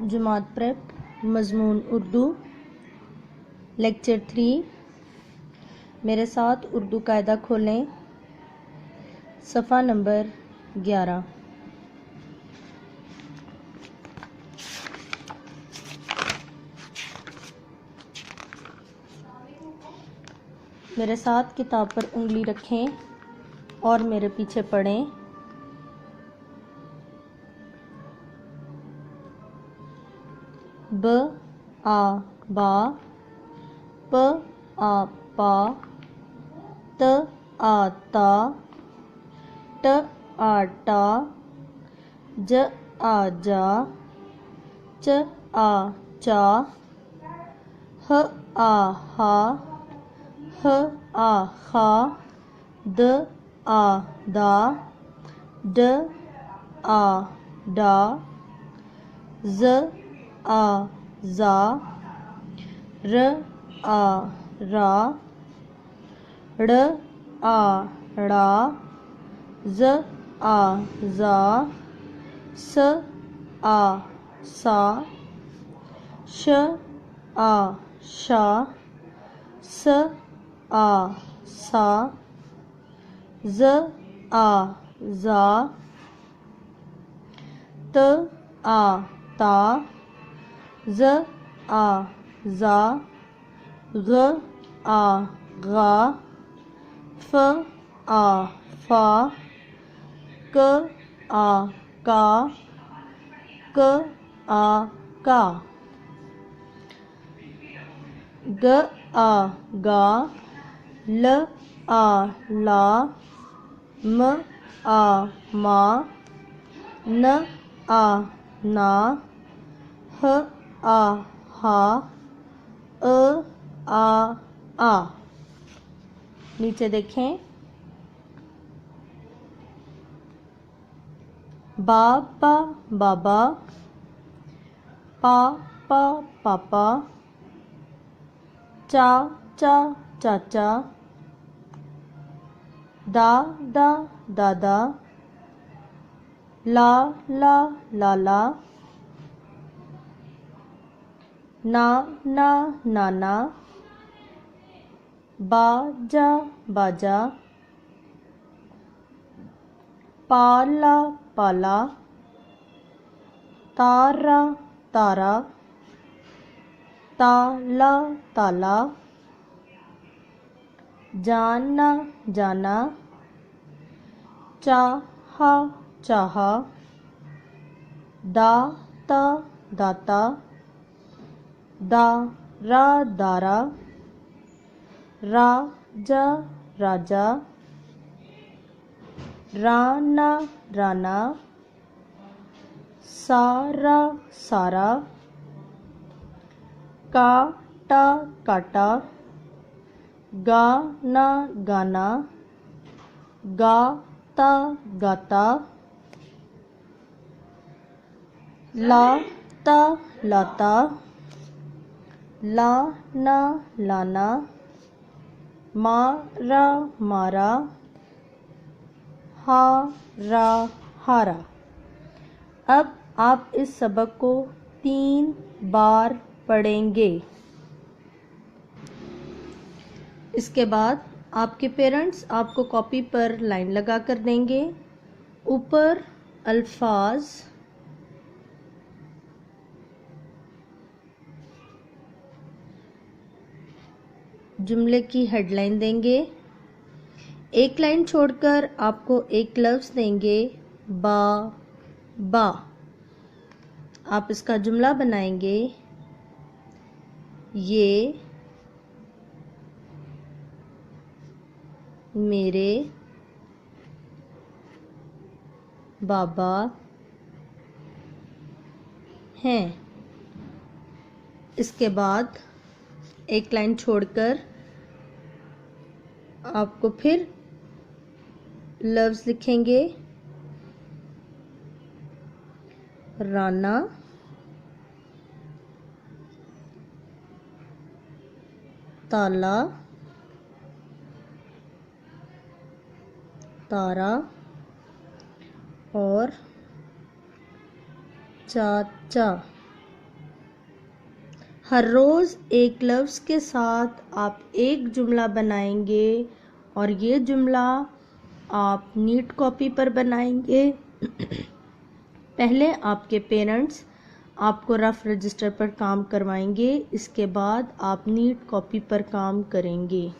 जमात prep मज़मून Urdu lecture 3। मेरे साथ उर्दू कायदा खोलें। सफ़ा नंबर 11। मेरे साथ किताब पर उंगली रखें और मेरे पीछे पढ़ें। ब आ बा, प आ पा, त आ ता, ट आ टा, ज आ जा, च आ चा, ह आ हा, ह आ खा, द आ दा, ड आ डा, ज आ जा, र आ रा, ड़ आ ड़ा, ज आ जा, स आ सा, श आ शा, स आ सा, ज आ जा, त आ ता, ज आ जा, ग आ गा, फ आ फा, क आ का, क आ का, ग आ गा, ल आ ला, म आ मा, न आ ना, ह आ हा, अ आ। नीचे देखें। बा पा बाबा, पा पा पापा, चा चा चाचा, दा दा दादा, ला ला लाला, ना ना नाना, बाजा बाजा, पाला पाला, तारा तारा, ताला ताला, जाना जाना, चाहा चाहा, दाता दाता, दारा दारा, राजा राजा, राना राना, सारा सारा, काटा काटा, गाना गाना, गाता गाता, लाता लाता, लाना लाना, मारा मारा, हारा हारा। अब आप इस सबक को 3 बार पढ़ेंगे। इसके बाद आपके पेरेंट्स आपको कॉपी पर लाइन लगा कर देंगे। ऊपर अल्फाज, जुमले की हेडलाइन देंगे। एक लाइन छोड़कर आपको एक लफ्ज़ देंगे, बा बा। आप इसका जुमला बनाएंगे, ये मेरे बाबा हैं। इसके बाद एक लाइन छोड़कर आपको फिर लफ्ज़ लिखेंगे, राना ताला तारा और चाचा। हर रोज़ एक लफ्ज़ के साथ आप एक जुमला बनाएंगे और ये जुमला आप नीट कॉपी पर बनाएंगे। पहले आपके पेरेंट्स आपको रफ़ रजिस्टर पर काम करवाएंगे, इसके बाद आप नीट कॉपी पर काम करेंगे।